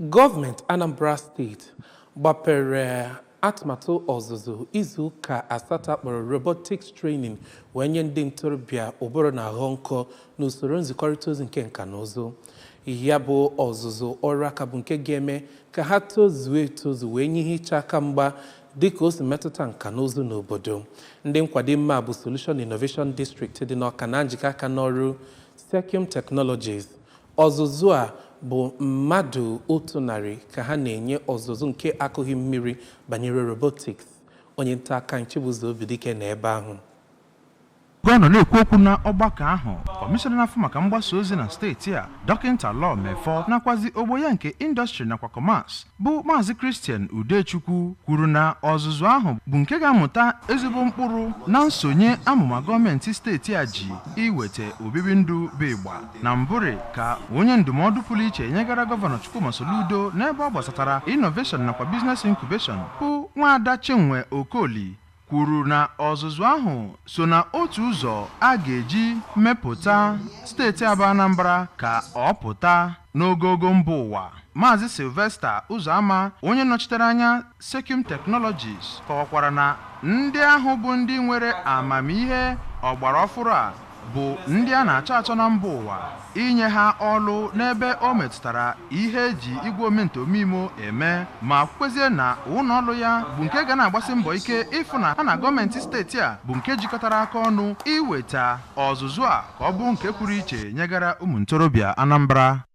Gọọmenti Anambra steeti gbapere atụmatụ ọzụzụ izuụka asatọ akpọrọ robotics training wee nye ndị ntorobịa ụbụrụ na ahụ nkọ n'usoro nzikọrịta ozi nke nka na ụzụ. Ya bụ ọzụzụ ọrụ aka bụ nke ga-eme ka ha tozuo etozu wee nye ihe ịcha aka mgba dịka o si metụta nka na ụzụ n'obodo. Ndị nkwado mma bụ Solution Innovation District dị n'Ọka na njikọ aka n'ọrụ Sekium Technologies. Ọzụzụ a bụ mmadụ 100 ka ha na-enye ọzụzụ nke akụghị mmiri banyere robotics. Onye nta aka Nchibuzo Obidike na ebe ahụ. Gọvanọ na-ekwu okwu na ọgbakọ ahụ, kọmishọna na-afụ maka mgbasa ozi na steeti a, Dọkịnta Law Mefọ, nakwazi ogbo ya nke indọstrị nakwa kọmas bụ Maazị Christian Udechukwu kwuru na ọzụzụ ahụ bụ nke ga-amụta ezigbo mkpụrụ na nsonye amụma gọọmenti steeti a ji iweta obibi ndụ bụ ịgba na mbụrị ka onye ndụmọdụ pụrụ iche nyegara Gọvanọ Chukwuma Soludo n'ebe ọ gbasatara innovation nakwa business incubation bụ Nwaada Chinwe Okoli kwuru na ọzụzụ ahụ so na otu ụzọ a ga-eji mepụta steeti Anambra ka ọ pụta n'ogogo mba ụwa. Maazị Sylvester Ụzọama, onye nọchitere anya Sekium Technologies, kọwakwara na ndị ahụ bụ ndị nwere amamihe ọgbara ọfụrụ a bụ ndị a na-achọ achọ na mba ụwa inye ha ọlụ n'ebe o metụtara ihe eji igwe omento omimo eme, ma kwezie na ụlọ ọlụ ya bụ nke ga na-agbasi mbọ ike ịfụ na ha na gọọmenti steeti a bụ nke jikọtara aka ọnụ iweta ọzụzụ a ka ọ bụ nke pụrụ iche nyegara ụmụ ntorobịa Anambra.